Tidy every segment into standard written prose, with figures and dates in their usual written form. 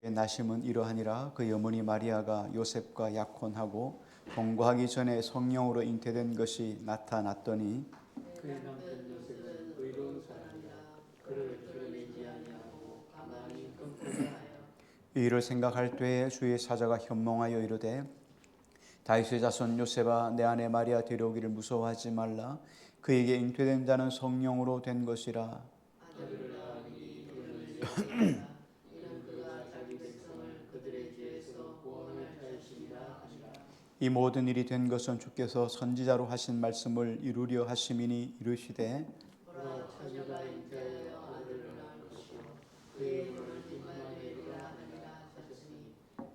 나심은 이러하니라. 그의 어머니 마리아가 요셉과 약혼하고 동거하기 전에 성령으로 잉태된 것이 나타났더니 그의 남편 요셉은 의로운 사람이라 그를 드러내지 아니하고 가만히 끊고자 하여 이 일을 생각할 때에 주의 사자가 현몽하여 이르되 다윗의 자손 요셉아, 내 아내 마리아 데려오기를 무서워하지 말라. 그에게 잉태된 자는 성령으로 된 것이라. 아들을 낳으니 이름을 예수라. 이는 그가 자기 백성을 그들의 죄에서 구원할 자이시니라 하니라. 이 모든 일이 된 것은 주께서 선지자로 하신 말씀을 이루려 하심이니 이르시되 보라, 처녀가 잉태하여 아들을 낳을 것이요 그의 이름을 임마누엘이라 하느니라 하셨으니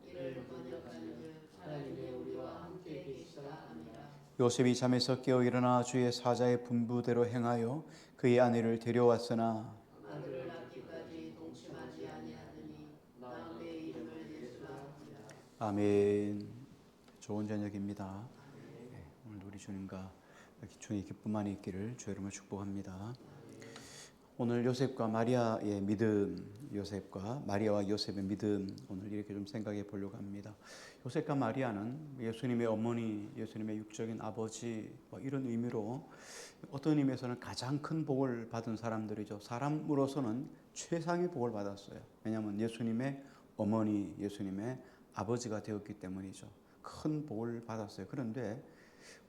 이를 번역한즉 하나님의 우리와 함께 계시다 하니라. 요셉이 잠에서 깨어 일어나 주의 사자의 분부대로 행하여 그의 아내를 데려왔으나 아들을 낳기까지 동침하지 아니하더니 마음의 이름을 예수라 하니라. 아멘. 좋은 저녁입니다. 네, 오늘도 우리 주님과 주의 기쁨만이 있기를 주의 이름으로 축복합니다. 오늘 요셉과 마리아의 믿음, 요셉과 마리아와 요셉의 믿음, 오늘 이렇게 좀 생각해 보려고 합니다. 요셉과 마리아는 예수님의 어머니, 예수님의 육적인 아버지, 이런 의미로 어떤 의미에서는 가장 큰 복을 받은 사람들이죠. 사람으로서는 최상의 복을 받았어요. 왜냐하면 예수님의 어머니, 예수님의 아버지가 되었기 때문이죠. 큰 복을 받았어요. 그런데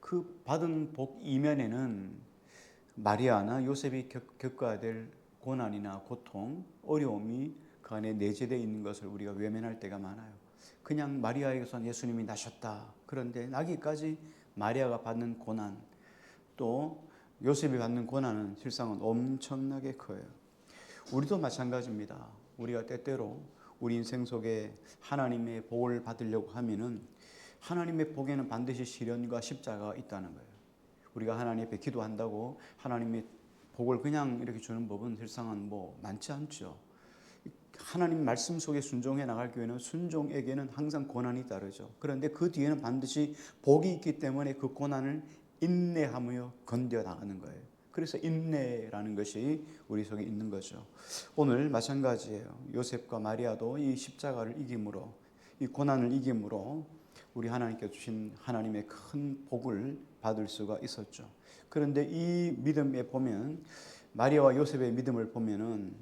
그 받은 복 이면에는 마리아나 요셉이 겪어야 될 고난이나 고통, 어려움이 그 안에 내재되어 있는 것을 우리가 외면할 때가 많아요. 그냥 마리아에게선 예수님이 나셨다. 그런데 나기까지 마리아가 받는 고난, 또 요셉이 받는 고난은 실상은 엄청나게 커요. 우리도 마찬가지입니다. 우리가 때때로 우리 인생 속에 하나님의 복을 받으려고 하면은 하나님의 복에는 반드시 시련과 십자가가 있다는 거예요. 우리가 하나님 앞에 기도한다고 하나님의 복을 그냥 이렇게 주는 법은 실상은 많지 않죠. 하나님 말씀 속에 순종해 나갈 교회는 순종에게는 항상 고난이 따르죠. 그런데 그 뒤에는 반드시 복이 있기 때문에 그 고난을 인내하며 건져 나가는 거예요. 그래서 인내라는 것이 우리 속에 있는 거죠. 오늘 마찬가지예요. 요셉과 마리아도 이 십자가를 이김으로, 이 고난을 이김으로 우리 하나님께 주신 하나님의 큰 복을 받을 수가 있었죠. 그런데 이 믿음에 보면 마리아와 요셉의 믿음을 보면은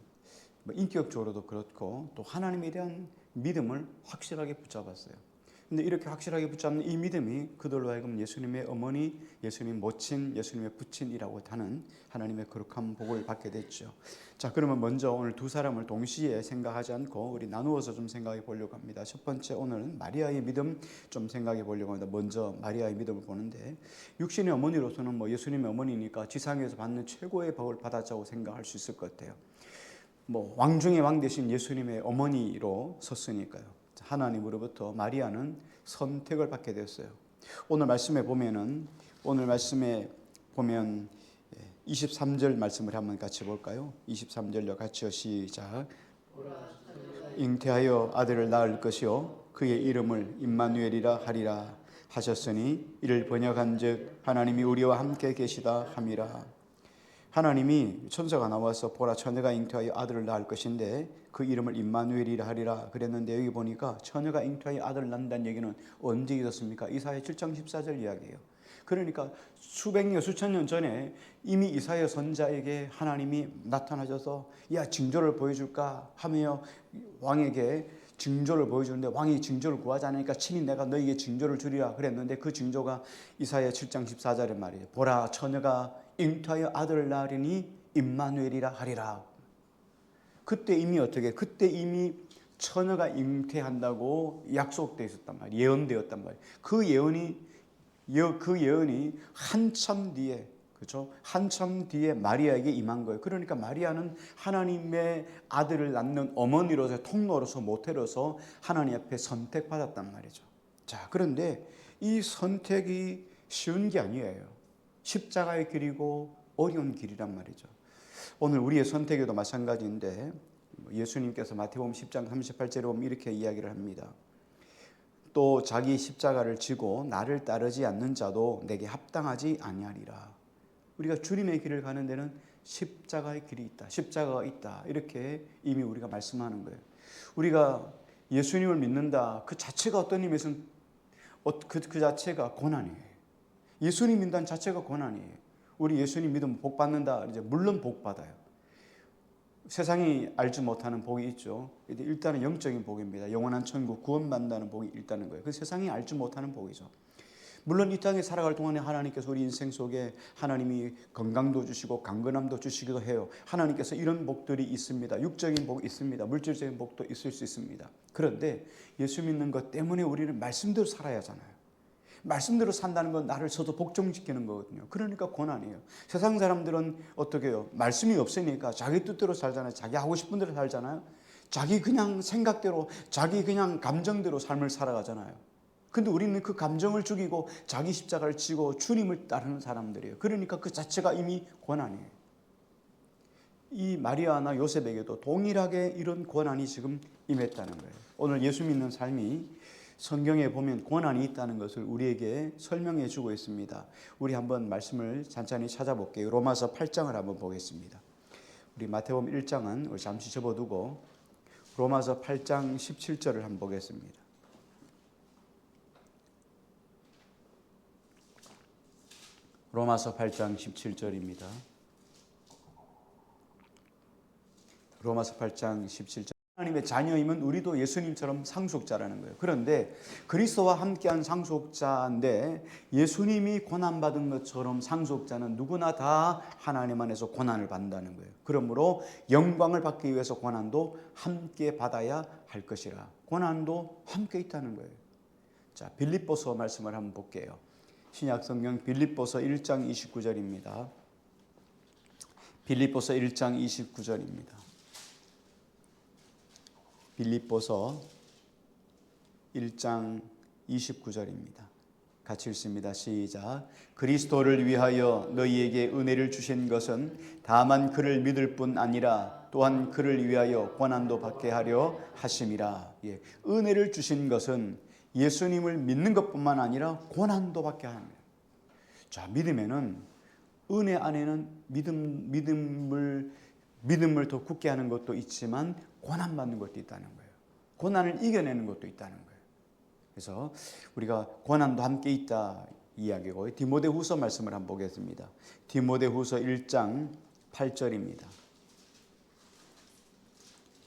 인격적으로도 그렇고 또 하나님에 대한 믿음을 확실하게 붙잡았어요. 근데 이렇게 확실하게 붙잡는 이 믿음이 그들로 하여금 예수님의 어머니, 예수님 모친, 예수님의 부친이라고 하는 하나님의 거룩한 복을 받게 됐죠. 자, 그러면 먼저 오늘 두 사람을 동시에 생각하지 않고 우리 나누어서 좀 생각해 보려고 합니다. 첫 번째, 오늘은 마리아의 믿음 좀 생각해 보려고 합니다. 먼저 마리아의 믿음을 보는데, 육신의 어머니로서는 예수님의 어머니니까 지상에서 받는 최고의 복을 받았다고 생각할 수 있을 것 같아요. 왕 중의 왕 되신 예수님의 어머니로 섰으니까요. 하나님으로부터 마리아는 선택을 받게 되었어요. 오늘 말씀에 보면 23절 말씀을 한번 같이 볼까요? 23절로 같이요. 시작. 잉태하여 아들을 낳을 것이요 그의 이름을 임마누엘이라 하리라 하셨으니 이를 번역한즉 하나님이 우리와 함께 계시다 함이라. 하나님이 천사가 나와서 보라, 처녀가 잉태하여 아들을 낳을 것인데 그 이름을 임마누엘이라 하리라 그랬는데, 여기 보니까 처녀가 잉태하여 아들을 낳는다는 얘기는 언제 있었습니까? 이사야 7장 14절 이야기예요. 그러니까 수백 년, 수천 년 전에 이미 이사야 선자에게 하나님이 나타나셔서 야, 징조를 보여줄까 하며 왕에게 징조를 보여주는데, 왕이 징조를 구하지 않으니까 친히 내가 너에게 징조를 주리라 그랬는데, 그 징조가 이사야 7장 14절의 말이에요. 보라, 처녀가 잉태하여 아들을 낳으리니 임마누엘이라 하리라. 그때 이미 처녀가 잉태한다고 약속되어 있었단 말이에요. 예언되었단 말이에요. 그 예언이 한참 뒤에, 그렇죠? 한참 뒤에 마리아에게 임한 거예요. 그러니까 마리아는 하나님의 아들을 낳는 어머니로서, 통로로서, 모태로서 하나님 앞에 선택받았단 말이죠. 자, 그런데 이 선택이 쉬운 게 아니에요. 십자가의 길이고 어려운 길이란 말이죠. 오늘 우리의 선택에도 마찬가지인데, 예수님께서 마태복음 10장 38절에 보면 이렇게 이야기를 합니다. 또 자기 십자가를 지고 나를 따르지 않는 자도 내게 합당하지 아니하리라. 우리가 주님의 길을 가는 데는 십자가의 길이 있다, 십자가가 있다, 이렇게 이미 우리가 말씀하는 거예요. 우리가 예수님을 믿는다 그 자체가 어떤 의미에서는 그 자체가 고난이에요. 예수님 믿는다는 자체가 고난이에요. 우리 예수님 믿으면 복 받는다. 이제 물론 복 받아요. 세상이 알지 못하는 복이 있죠. 일단은 영적인 복입니다. 영원한 천국 구원받는다는 복이 일단은 거예요. 그 세상이 알지 못하는 복이죠. 물론 이 땅에 살아갈 동안에 하나님께서 우리 인생 속에 하나님이 건강도 주시고 강건함도 주시기도 해요. 하나님께서 이런 복들이 있습니다. 육적인 복이 있습니다. 물질적인 복도 있을 수 있습니다. 그런데 예수 믿는 것 때문에 우리는 말씀대로 살아야 하잖아요. 말씀대로 산다는 건 나를 서도 복종시키는 거거든요. 그러니까 고난이에요. 세상 사람들은 어떻게 해요? 말씀이 없으니까 자기 뜻대로 살잖아요. 자기 하고 싶은 대로 살잖아요. 자기 그냥 생각대로, 자기 그냥 감정대로 삶을 살아가잖아요. 근데 우리는 그 감정을 죽이고 자기 십자가를 지고 주님을 따르는 사람들이에요. 그러니까 그 자체가 이미 고난이에요. 이 마리아나 요셉에게도 동일하게 이런 고난이 지금 임했다는 거예요. 오늘 예수 믿는 삶이 성경에 보면 고난이 있다는 것을 우리에게 설명해 주고 있습니다. 우리 한번 말씀을 찬찬히 찾아볼게요. 로마서 8장을 한번 보겠습니다. 우리 마태복음 1장은 우리 잠시 접어두고 로마서 8장 17절을 한번 보겠습니다. 로마서 8장 17절입니다. 로마서 8장 17절. 하나님의 자녀임은 우리도 예수님처럼 상속자라는 거예요. 그런데 그리스도와 함께한 상속자인데 예수님이 고난받은 것처럼 상속자는 누구나 다 하나님 안에서 고난을 받는다는 거예요. 그러므로 영광을 받기 위해서 고난도 함께 받아야 할 것이라. 고난도 함께 있다는 거예요. 자, 빌립보서 말씀을 한번 볼게요. 신약성경 빌립보서 1장 29절입니다. 빌립보서 1장 29절입니다. 빌립보서 1장 29절입니다. 같이 읽습니다. 시작. 그리스도를 위하여 너희에게 은혜를 주신 것은 다만 그를 믿을 뿐 아니라 또한 그를 위하여 고난도 받게 하려 하심이라. 예, 은혜를 주신 것은 예수님을 믿는 것뿐만 아니라 고난도 받게 하는 거예요. 자, 믿음에는 은혜 안에는 믿음을 더 굳게 하는 것도 있지만 고난 받는 것도 있다는 거예요. 고난을 이겨내는 것도 있다는 거예요. 그래서 우리가 고난도 함께 있다 이야기고 디모데후서 말씀을 한번 보겠습니다. 디모데후서 1장 8절입니다.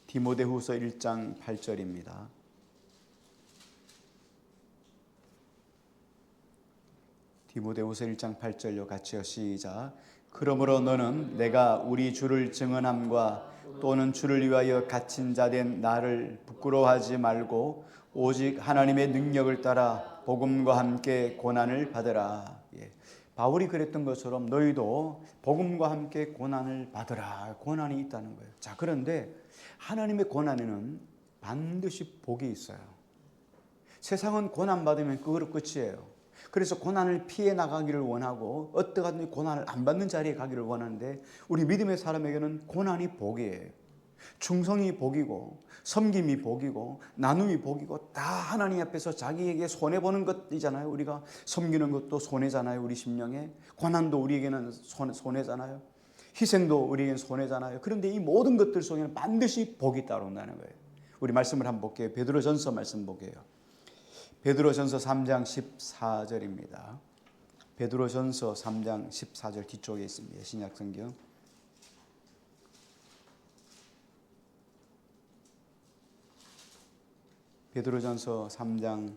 디모데후서 1장 8절입니다. 디모데후서 1장 8절요. 같이요. 시작. 그러므로 너는 내가 우리 주를 증언함과 또는 주를 위하여 갇힌 자 된 나를 부끄러워하지 말고 오직 하나님의 능력을 따라 복음과 함께 고난을 받으라. 예. 바울이 그랬던 것처럼 너희도 복음과 함께 고난을 받으라. 고난이 있다는 거예요. 자, 그런데 하나님의 고난에는 반드시 복이 있어요. 세상은 고난 받으면 그거로 끝이에요. 그래서 고난을 피해 나가기를 원하고 어떠한 고난을 안 받는 자리에 가기를 원하는데 우리 믿음의 사람에게는 고난이 복이에요. 충성이 복이고 섬김이 복이고 나눔이 복이고 다 하나님 앞에서 자기에게 손해보는 것이잖아요. 우리가 섬기는 것도 손해잖아요. 우리 심령에. 고난도 우리에게는 손해잖아요. 희생도 우리에게는 손해잖아요. 그런데 이 모든 것들 속에는 반드시 복이 따라온다는 거예요. 우리 말씀을 한번 볼게요. 베드로전서 말씀 볼게요. 베드로전서 3장 14절입니다. 베드로전서 3장 14절 뒤쪽에 있습니다. 신약성경. 베드로전서 3장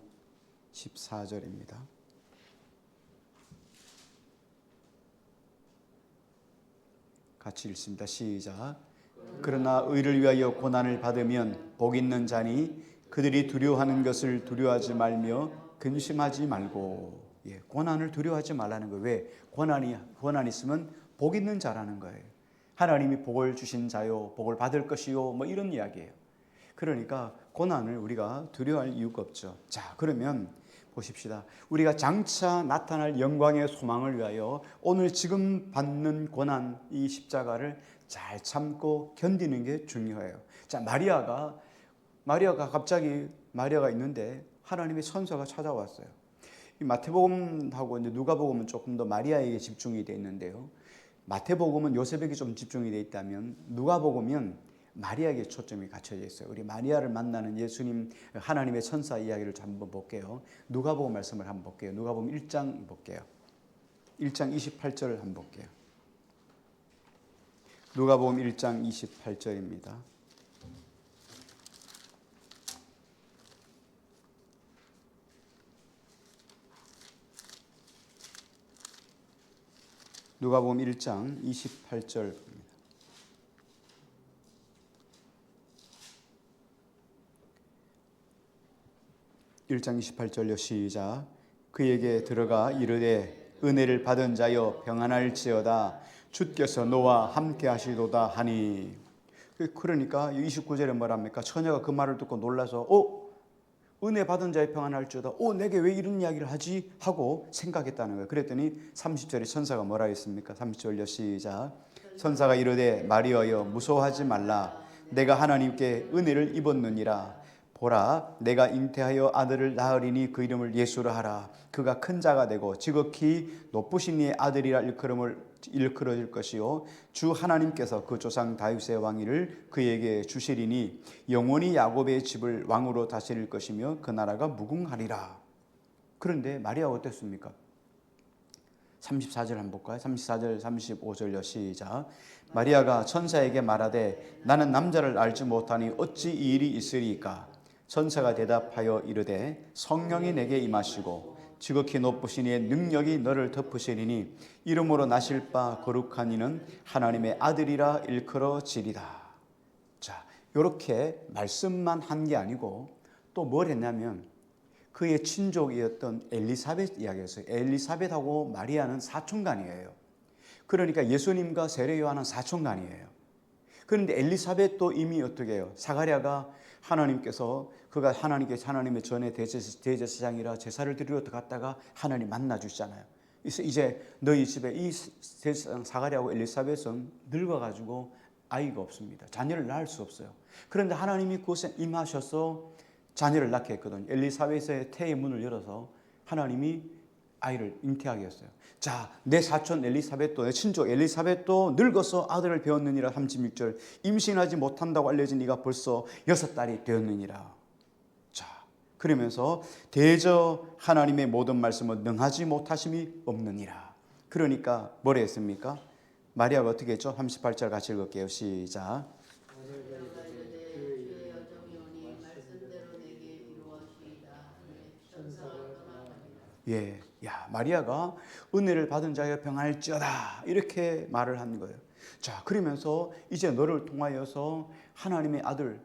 14절입니다. 같이 읽습니다. 시작. 그러나 의를 위하여 고난을 받으면 복 있는 자니 그들이 두려워하는 것을 두려워하지 말며 근심하지 말고. 예, 고난을 두려워하지 말라는 거예요. 왜? 고난 있으면 복 있는 자라는 거예요. 하나님이 복을 주신 자요, 복을 받을 것이요, 뭐 이런 이야기예요. 그러니까 고난을 우리가 두려워할 이유가 없죠. 자, 그러면 보십시다. 우리가 장차 나타날 영광의 소망을 위하여 오늘 지금 받는 고난, 이 십자가를 잘 참고 견디는 게 중요해요. 자, 마리아가 갑자기 마리아가 있는데 하나님의 선서가 찾아왔어요. 이 마태복음하고 이제 누가복음은 조금 더 마리아에게 집중이 되어 있는데요. 마태복음은 요셉에게 좀 집중이 되어 있다면 누가복음은 마리아에게 초점이 갖춰져 있어요. 우리 마리아를 만나는 예수님 하나님의 천사 이야기를 한번 볼게요. 누가복음 말씀을 한번 볼게요. 누가복음 1장 볼게요. 1장 28절을 한번 볼게요. 누가복음 1장 28절입니다. 누가복음 1장 28절입니다. 1장 28절요. 시작. 그에게 들어가 이르되 은혜를 받은 자여 평안할지어다 주께서 너와 함께 하시도다 하니. 그러니까 29절에 뭐랍니까? 처녀가 그 말을 듣고 놀라서 은혜 받은 자의 평안할지어다. 내게 왜 이런 이야기를 하지? 하고 생각했다는 거예요. 그랬더니 30절에 천사가 뭐라 했습니까? 30절요. 시작. 천사가 이르되 마리아여 무서워하지 말라. 내가 하나님께 은혜를 입었느니라. 보라 내가 잉태하여 아들을 낳으리니 그 이름을 예수라 하라. 그가 큰 자가 되고 지극히 높으신 이의 아들이라 일컬어질 것이요 주 하나님께서 그 조상 다윗의 왕위를 그에게 주시리니 영원히 야곱의 집을 왕으로 다스릴 것이며 그 나라가 무궁하리라. 그런데 마리아가 어땠습니까? 34절 한번 볼까요? 34절 35절요. 시작. 마리아가 천사에게 말하되 나는 남자를 알지 못하니 어찌 이 일이 있으리까? 천사가 대답하여 이르되 성령이 내게 임하시고 지극히 높으신 이의 능력이 너를 덮으시리니 이름으로 나실 바 거룩한 이는 하나님의 아들이라 일컬어지리라. 자, 이렇게 말씀만 한 게 아니고 또 뭘 했냐면 그의 친족이었던 엘리사벳 이야기였어요. 엘리사벳하고 마리아는 사촌간이에요. 그러니까 예수님과 세례 요한은 사촌간이에요. 그런데 엘리사벳도 이미 어떻게 해요? 사가랴가 그가 하나님의 전에 대제사장이라 제사를 드리러 갔다가 하나님 만나 주시잖아요. 이제 너희 집에 이 대제사장 사가랴하고 엘리사벳은 늙어가지고 아이가 없습니다. 자녀를 낳을 수 없어요. 그런데 하나님이 그곳에 임하셔서 자녀를 낳게 했거든요. 엘리사벳의 태의 문을 열어서 하나님이 아이를 잉태하게 했어요. 자, 내 사촌 엘리사벳도 내 친족 엘리사벳도 늙어서 아들을 배웠느니라. 36절 임신하지 못한다고 알려진 이가 벌써 6달이 되었느니라. 자, 그러면서 대저 하나님의 모든 말씀은 능하지 못하심이 없느니라. 그러니까 뭐라 했습니까? 마리아가 어떻게 했죠? 38절 같이 읽을게요. 시작. 예, 마리아가 은혜를 받은 자여 평안할지어다 이렇게 말을 한 거예요. 자, 그러면서 이제 너를 통하여서 하나님의 아들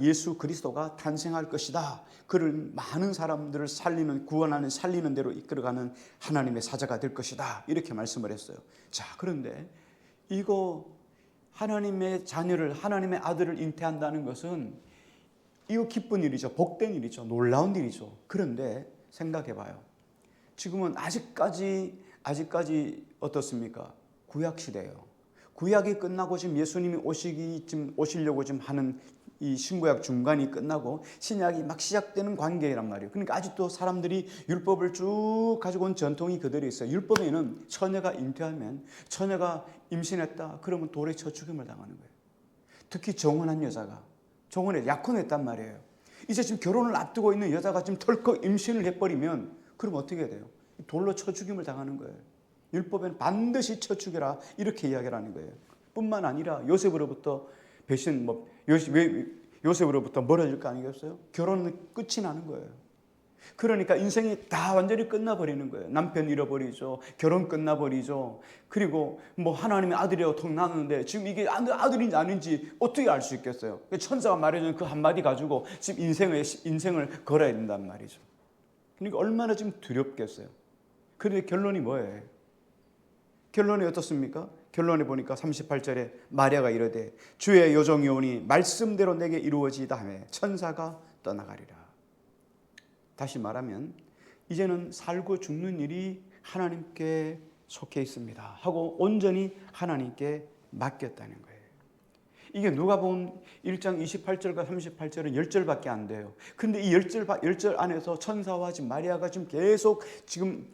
예수 그리스도가 탄생할 것이다. 그를 많은 사람들을 살리는 대로 이끌어가는 하나님의 사자가 될 것이다. 이렇게 말씀을 했어요. 자, 그런데 이거 하나님의 아들을 잉태한다는 것은 이거 기쁜 일이죠. 복된 일이죠. 놀라운 일이죠. 그런데 생각해봐요. 지금은 아직까지 어떻습니까? 구약 시대예요. 구약이 끝나고 지금 예수님이 오시려고 지금 하는 이 신구약 중간이 끝나고 신약이 막 시작되는 관계란 말이에요. 그러니까 아직도 사람들이 율법을 쭉 가지고 온 전통이 그대로 있어요. 율법에는 처녀가 잉태하면 처녀가 임신했다 그러면 돌에 쳐 죽임을 당하는 거예요. 특히 정혼한 여자가 약혼했단 말이에요. 이제 지금 결혼을 앞두고 있는 여자가 지금 덜컥 임신을 해버리면 그럼 어떻게 돼요? 돌로 쳐 죽임을 당하는 거예요. 율법에는 반드시 쳐 죽여라 이렇게 이야기를 하는 거예요. 뿐만 아니라 요셉으로부터 요셉으로부터 멀어질 거 아니겠어요? 결혼은 끝이 나는 거예요. 그러니까 인생이 다 완전히 끝나버리는 거예요. 남편 잃어버리죠. 결혼 끝나버리죠. 그리고 하나님의 아들이라고 턱 나누는데 지금 이게 아들인지 아닌지 어떻게 알 수 있겠어요? 천사가 말해준 그 한마디 가지고 지금 인생을 걸어야 된단 말이죠. 그러니까 얼마나 지금 두렵겠어요. 그런데 결론이 뭐예요? 결론이 어떻습니까? 결론에 보니까 38절에 마리아가 이르되 주의 여종이 오니 말씀대로 내게 이루어지다 하며 천사가 떠나가리라. 다시 말하면 이제는 살고 죽는 일이 하나님께 속해 있습니다 하고 온전히 하나님께 맡겼다는 거예요. 이게 누가복음 1장 28절과 38절은 10절밖에 안 돼요. 근데 이 10절 안에서 천사와 지금 마리아가 지금 계속 지금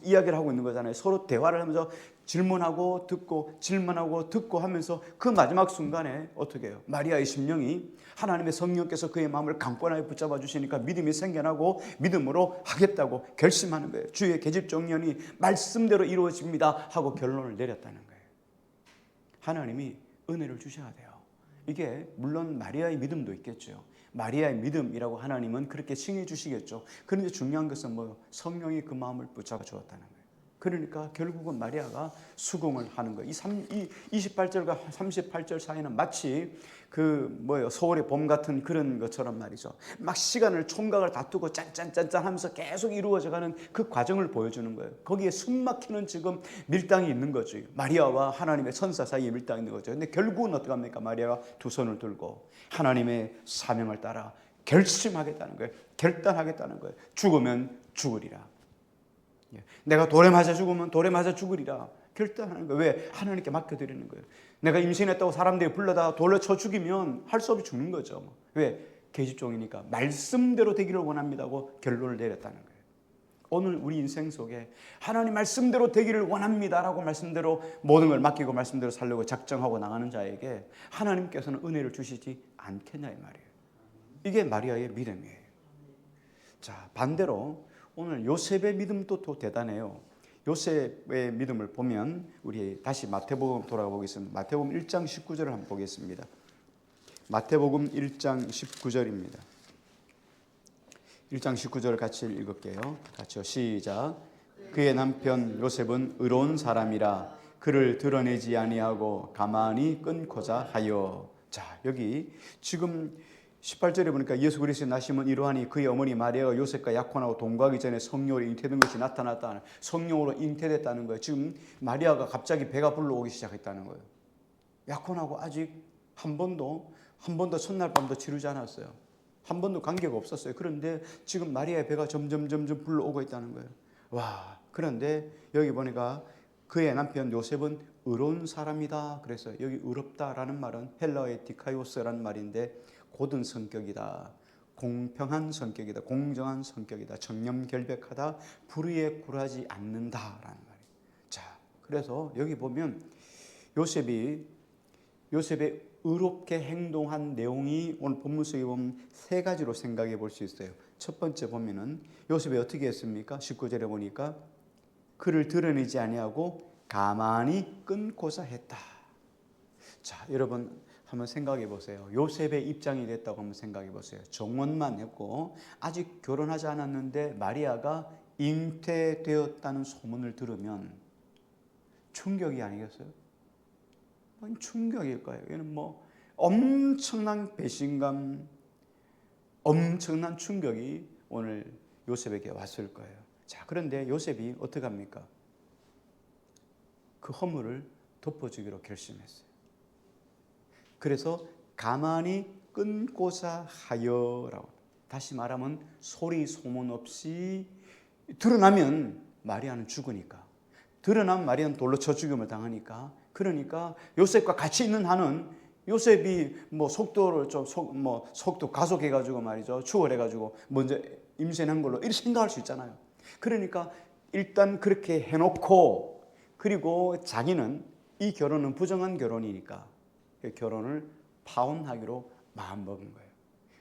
이야기를 하고 있는 거잖아요. 서로 대화를 하면서 질문하고 듣고 하면서 그 마지막 순간에 어떻게 해요? 마리아의 심령이 하나님의 성령께서 그의 마음을 강권하게 붙잡아 주시니까 믿음이 생겨나고 믿음으로 하겠다고 결심하는 거예요. 주의 계집종년이 말씀대로 이루어집니다 하고 결론을 내렸다는 거예요. 하나님이 은혜를 주셔야 돼요. 이게 물론 마리아의 믿음도 있겠죠. 마리아의 믿음이라고 하나님은 그렇게 칭해 주시겠죠. 그런데 중요한 것은 뭐예요? 성령이 그 마음을 붙잡아 주었다는 거예요. 그러니까 결국은 마리아가 수긍을 하는 거예요. 이 28절과 38절 사이는 마치 서울의 봄 같은 그런 것처럼 말이죠. 막 시간을 총각을 다투고 짠짠짠짠 하면서 계속 이루어져가는 그 과정을 보여주는 거예요. 거기에 숨막히는 지금 밀당이 있는 거죠. 마리아와 하나님의 천사 사이에 밀당이 있는 거죠. 근데 결국은 어떻게 합니까? 마리아가 두 손을 들고 하나님의 사명을 따라 결심하겠다는 거예요. 결단하겠다는 거예요. 죽으면 죽으리라. 내가 돌에 맞아 죽으면 돌에 맞아 죽으리라 결단하는 거예요. 왜? 하나님께 맡겨드리는 거예요. 내가 임신했다고 사람들이 불러다 돌로 쳐 죽이면 할 수 없이 죽는 거죠. 왜? 계집종이니까 말씀대로 되기를 원합니다고 결론을 내렸다는 거예요. 오늘 우리 인생 속에 하나님 말씀대로 되기를 원합니다라고 말씀대로 모든 걸 맡기고 말씀대로 살려고 작정하고 나가는 자에게 하나님께서는 은혜를 주시지 않겠냐 이 말이에요. 이게 마리아의 믿음이에요. 자, 반대로 오늘 요셉의 믿음도 또 대단해요. 요셉의 믿음을 보면 우리 다시 마태복음 돌아가 보겠습니다. 마태복음 1장 19절을 한번 보겠습니다. 마태복음 1장 19절입니다. 1장 19절을 같이 읽을게요. 같이요. 시작. 그의 남편 요셉은 의로운 사람이라 그를 드러내지 아니하고 가만히 끊고자 하여. 자, 여기 지금 18절에 보니까 예수 그리스도의 나심은 이러하니 그의 어머니 마리아가 요셉과 약혼하고 동거하기 전에 성령으로 잉태된 것이 나타났다. 성령으로 잉태됐다는 거예요. 지금 마리아가 갑자기 배가 불러오기 시작했다는 거예요. 약혼하고 아직 한 번도 첫날 밤도 치르지 않았어요. 한 번도 관계가 없었어요. 그런데 지금 마리아의 배가 점점 불러오고 있다는 거예요. 와, 그런데 여기 보니까 그의 남편 요셉은 의로운 사람이다. 그래서 여기 의롭다라는 말은 헬라어의 디카이오스라는 말인데 고든 성격이다, 공평한 성격이다, 공정한 성격이다, 정념결백하다, 불의에 굴하지 않는다라는 말이에요. 자, 그래서 여기 보면 요셉의 의롭게 행동한 내용이 오늘 본문 속에 보면 세 가지로 생각해 볼 수 있어요. 첫 번째 보면은 요셉이 어떻게 했습니까? 19절에 보니까 그를 드러내지 아니하고 가만히 끊고자 했다. 자, 여러분 한번 생각해 보세요. 요셉의 입장이 됐다고 한번 생각해 보세요. 정혼만 했고 아직 결혼하지 않았는데 마리아가 잉태되었다는 소문을 들으면 충격이 아니겠어요? 충격일 거예요. 이는 뭐 엄청난 배신감, 엄청난 충격이 오늘 요셉에게 왔을 거예요. 자, 그런데 요셉이 어떻게 합니까? 그 허물을 덮어주기로 결심했어요. 그래서 가만히 끊고자 하여라고. 다시 말하면 소리 소문 없이 드러나면 마리아는 죽으니까. 드러나면 마리아는 돌로 쳐 죽임을 당하니까. 그러니까 요셉과 같이 있는 한은 요셉이 뭐 속도를 속도 가속해가지고 말이죠. 추월해가지고 먼저 임신한 걸로 이렇게 생각할 수 있잖아요. 그러니까 일단 그렇게 해놓고 그리고 자기는 이 결혼은 부정한 결혼이니까 결혼을 파혼하기로 마음먹은 거예요.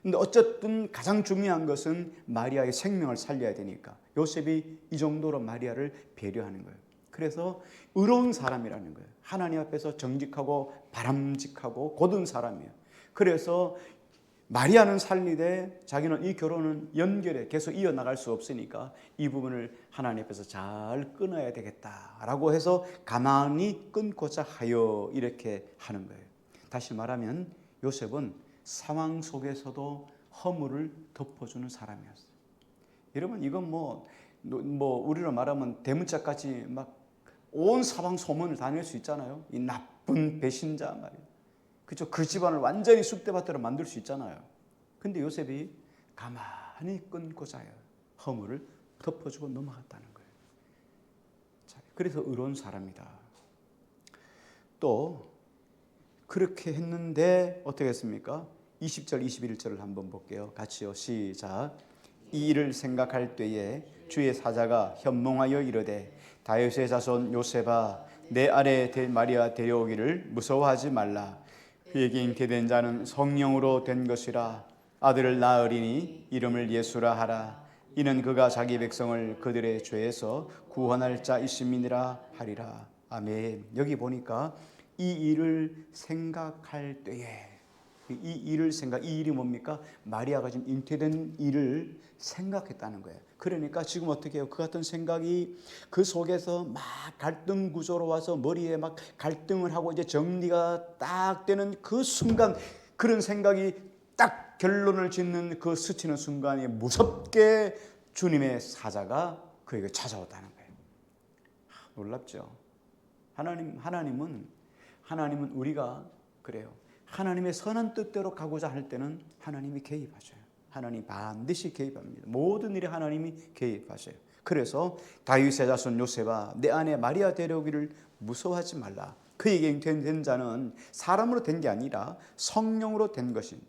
근데 어쨌든 가장 중요한 것은 마리아의 생명을 살려야 되니까 요셉이 이 정도로 마리아를 배려하는 거예요. 그래서 의로운 사람이라는 거예요. 하나님 앞에서 정직하고 바람직하고 곧은 사람이에요. 그래서 마리아는 살리되 자기는 이 결혼은 연결해 계속 이어나갈 수 없으니까 이 부분을 하나님 앞에서 잘 끊어야 되겠다라고 해서 가만히 끊고자 하여 이렇게 하는 거예요. 다시 말하면 요셉은 상황 속에서도 허물을 덮어주는 사람이었어요. 여러분 이건 뭐 우리로 말하면 대문짝같이 막 온 사방 소문을 다 낼 수 있잖아요. 이 나쁜 배신자 말이에요. 그렇죠? 그 집안을 완전히 쑥대밭으로 만들 수 있잖아요. 근데 요셉이 가만히 끊고자 해요. 허물을 덮어주고 넘어갔다는 거예요. 자, 그래서 의로운 사람이다. 또 그렇게 했는데 어떻게 했습니까? 20절 21절을 한번 볼게요. 같이요. 시작. 이 일을 생각할 때에 주의 사자가 현몽하여 이르되 다윗의 자손 요셉아 내 아내 마리아 데려오기를 무서워하지 말라. 그에게 잉태된 자는 성령으로 된 것이라. 아들을 낳으리니 이름을 예수라 하라. 이는 그가 자기 백성을 그들의 죄에서 구원할 자이심이니라 하리라. 아멘. 여기 보니까 이 일을 생각할 때에 이 일이 뭡니까? 마리아가 지금 잉태된 일을 생각했다는 거예요. 그러니까 지금 어떻게 해요? 그 같은 생각이 그 속에서 막 갈등 구조로 와서 머리에 막 갈등을 하고 이제 정리가 딱 되는 그 순간, 그런 생각이 딱 결론을 짓는 그 스치는 순간에 무섭게 주님의 사자가 그에게 찾아왔다는 거예요. 놀랍죠? 하나님은 우리가 그래요. 하나님의 선한 뜻대로 가고자 할 때는 하나님이 개입하셔요. 하나님이 반드시 개입합니다. 모든 일에 하나님이 개입하셔요. 그래서 다윗의 자손 요셉아 내 아내 마리아 데려오기를 무서워하지 말라. 그에게 잉태된 자는 사람으로 된 게 아니라 성령으로 된 것인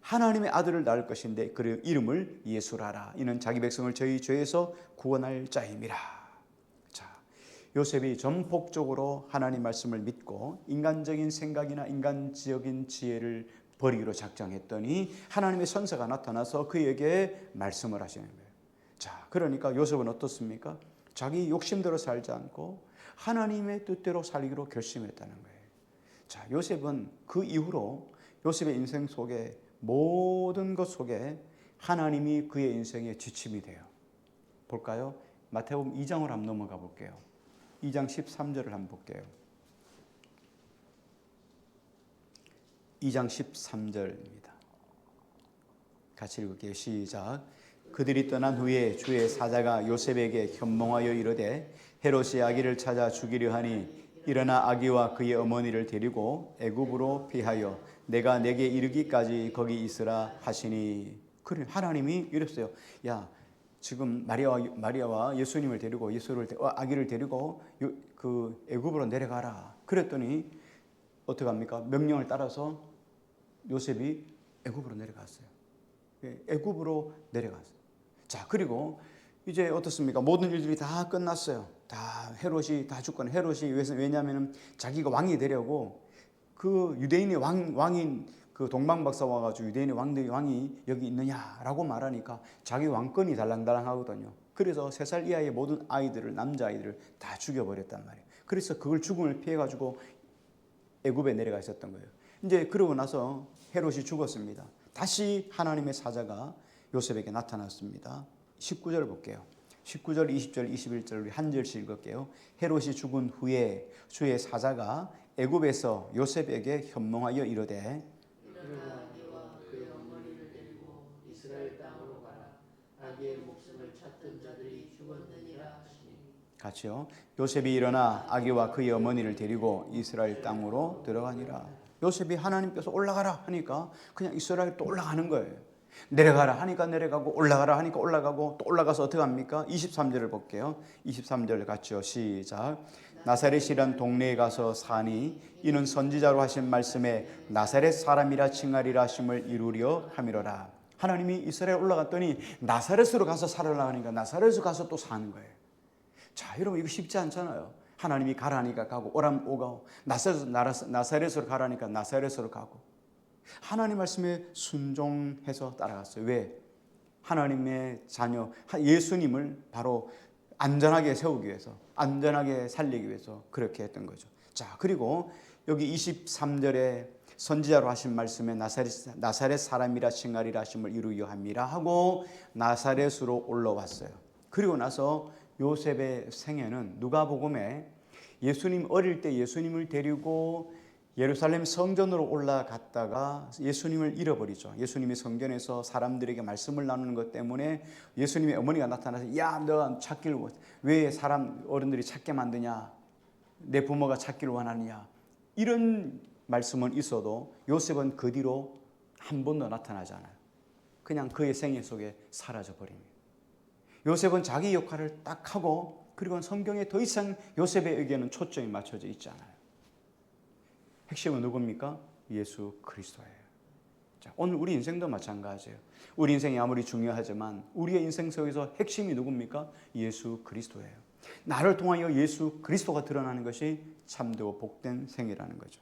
하나님의 아들을 낳을 것인데 그 이름을 예수라라. 이는 자기 백성을 저희 죄에서 구원할 자임이라. 자, 요셉이 전폭적으로 하나님 말씀을 믿고 인간적인 생각이나 인간적인 지혜를 버리기로 작정했더니 하나님의 선사가 나타나서 그에게 말씀을 하시는 거예요. 자, 그러니까 요셉은 어떻습니까? 자기 욕심대로 살지 않고 하나님의 뜻대로 살기로 결심했다는 거예요. 자, 요셉은 그 이후로 요셉의 인생 속에 모든 것 속에 하나님이 그의 인생의 지침이 돼요. 볼까요? 마태복음 2장으로 한번 넘어가 볼게요. 2장 13절을 한번 볼게요. 2장 13절입니다. 같이 읽을게요. 시작. 그들이 떠난 후에 주의 사자가 요셉에게 현몽하여 이르되 헤롯이 아기를 찾아 죽이려 하니 일어나 아기와 그의 어머니를 데리고 애굽으로 피하여 내가 내게 이르기까지 거기 있으라 하시니. 그래, 하나님이 이랬어요. 야, 지금 마리아와 예수님을 데리고 아기를 데리고 그 애굽으로 내려가라. 그랬더니 어떻게 합니까? 명령을 따라서 요셉이 애굽으로 내려갔어요. 애굽으로 내려갔어요. 자, 그리고 이제 어떻습니까? 모든 일들이 다 끝났어요. 다 헤롯이 다 죽거나 헤롯이 왜냐하면 자기가 왕이 되려고 그 유대인의 왕인 그 동방박사 와가지고 유대인의 왕이 여기 있느냐라고 말하니까 자기 왕권이 달랑달랑하거든요. 그래서 3살 이하의 모든 아이들을 남자아이들을 다 죽여버렸단 말이에요. 그래서 그걸 죽음을 피해가지고 애굽에 내려가 있었던 거예요. 이제 그러고 나서 헤롯이 죽었습니다. 다시 하나님의 사자가 요셉에게 나타났습니다. 19절 볼게요. 19절, 20절, 21절 우리 한 절씩 읽을게요. 헤롯이 죽은 후에 주의 사자가 애굽에서 요셉에게 현몽하여 이르되 일어나 아기와 그의 어머니를 데리고 이스라엘 땅으로 가라. 아기의 목숨을 찾던 자들이 죽었느니라 하시니. 같이요. 요셉이 일어나 아기와 그의 어머니를 데리고 이스라엘 땅으로 들어가니라. 요셉이 하나님께서 올라가라 하니까 그냥 이스라엘 또 올라가는 거예요. 내려가라 하니까 내려가고 올라가라 하니까 올라가고 또 올라가서 어떻게 합니까? 23절을 볼게요. 23절 같이요. 시작. 나사렛이란 동네에 가서 사니 이는 선지자로 하신 말씀에 나사렛 사람이라 칭하리라 하심을 이루려 함이로라. 하나님이 이스라엘 올라갔더니 나사렛으로 가서 살으라 하니까 나사렛으로 가서 또 사는 거예요. 자, 여러분 이거 쉽지 않잖아요. 하나님이 가라니까 가고 오라면 오고 나사렛으로 가라니까 나사렛으로 가고 하나님 말씀에 순종해서 따라갔어요. 왜? 하나님의 자녀 예수님을 바로 안전하게 세우기 위해서 안전하게 살리기 위해서 그렇게 했던 거죠. 자, 그리고 여기 23절에 선지자로 하신 말씀에 나사렛 사람이라 칭하리라 하심을 이루려 함이라 하고 나사렛으로 올라왔어요. 그리고 나서 요셉의 생애는 누가복음에 예수님 어릴 때 예수님을 데리고 예루살렘 성전으로 올라갔다가 예수님을 잃어버리죠. 예수님이 성전에서 사람들에게 말씀을 나누는 것 때문에 예수님의 어머니가 나타나서 야, 너가 찾기를 왜 사람 어른들이 찾게 만드냐? 내 부모가 찾기를 원하느냐? 이런 말씀은 있어도 요셉은 그 뒤로 한 번도 나타나지 않아요. 그냥 그의 생애 속에 사라져 버립니다. 요셉은 자기 역할을 딱 하고 그리고 성경에 더 이상 요셉의 의견은 초점이 맞춰져 있지 않아요. 핵심은 누굽니까? 예수 그리스도예요. 자, 오늘 우리 인생도 마찬가지예요. 우리 인생이 아무리 중요하지만 우리의 인생 속에서 핵심이 누굽니까? 예수 그리스도예요. 나를 통하여 예수 그리스도가 드러나는 것이 참되고 복된 생이라는 거죠.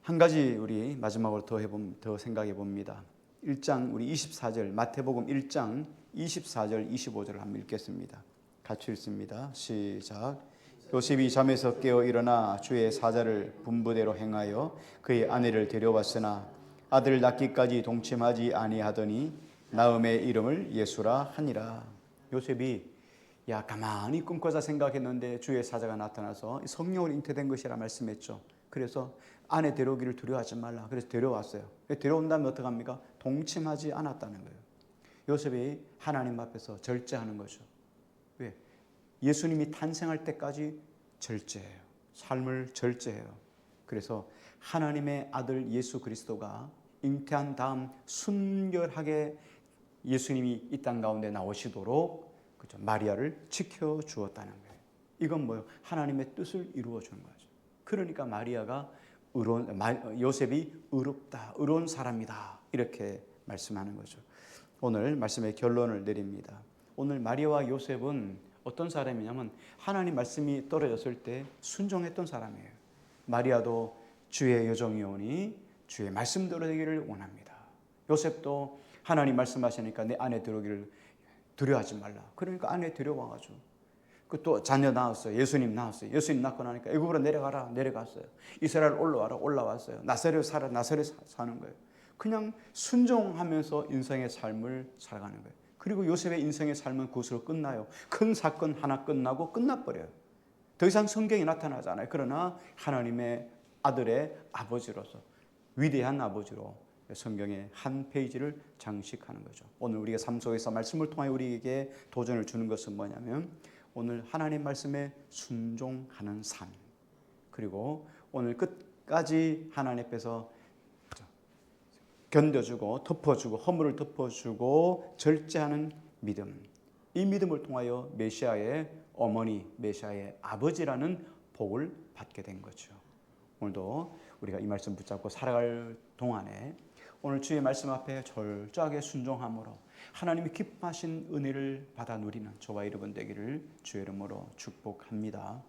한 가지 우리 마지막으로 더 생각해 봅니다. 1장 우리 24절 마태복음 1장 24절 25절을 한번 읽겠습니다. 같이 읽습니다. 시작. 요셉이 잠에서 깨어 일어나 주의 사자를 분부대로 행하여 그의 아내를 데려왔으나 아들 낳기까지 동침하지 아니하더니 나음의 이름을 예수라 하니라. 요셉이 가만히 꿈꿔자 생각했는데 주의 사자가 나타나서 성령으로 잉태된 것이라 말씀했죠. 그래서 아내 데려오기를 두려워하지 말라. 그래서 데려왔어요. 데려온다면 어떡합니까? 동침하지 않았다는 거예요. 요셉이 하나님 앞에서 절제하는 거죠. 왜? 예수님이 탄생할 때까지 절제해요. 삶을 절제해요. 그래서 하나님의 아들 예수 그리스도가 잉태한 다음 순결하게 예수님이 이 땅 가운데 나오시도록 그렇죠? 마리아를 지켜주었다는 거예요. 이건 뭐예요? 하나님의 뜻을 이루어 주는 거죠. 그러니까 요셉이 의로운 사람이다 이렇게 말씀하는 거죠. 오늘 말씀의 결론을 내립니다. 오늘 마리아와 요셉은 어떤 사람이냐면 하나님 말씀이 떨어졌을 때 순종했던 사람이에요. 마리아도 주의 여종이오니 주의 말씀대로 되기를 원합니다. 요셉도 하나님 말씀하시니까 내 아내 들어오기를 두려워하지 말라. 그러니까 아내 데려와가지고 또 자녀 낳았어요. 예수님 낳았어요. 예수님 낳고 나니까 애굽으로 내려가라. 내려갔어요. 이스라엘 올라와라. 올라왔어요. 나사렛 살아. 나사렛 사는 거예요. 그냥 순종하면서 인생의 삶을 살아가는 거예요. 그리고 요셉의 인생의 삶은 그것으로 끝나요. 큰 사건 하나 끝나고 끝나버려요. 더 이상 성경이 나타나지 않아요. 그러나 하나님의 아들의 아버지로서 위대한 아버지로 성경의 한 페이지를 장식하는 거죠. 오늘 우리가 삶 속에서 말씀을 통하여 우리에게 도전을 주는 것은 뭐냐면 오늘 하나님 말씀에 순종하는 삶, 그리고 오늘 끝까지 하나님 앞에서 견뎌주고 덮어주고 허물을 덮어주고 절제하는 믿음, 이 믿음을 통하여 메시아의 어머니, 메시아의 아버지라는 복을 받게 된 거죠. 오늘도 우리가 이 말씀 붙잡고 살아갈 동안에 오늘 주의 말씀 앞에 철저하게 순종함으로 하나님이 기뻐하신 은혜를 받아 누리는 저와 여러분 되기를 주의 이름으로 축복합니다.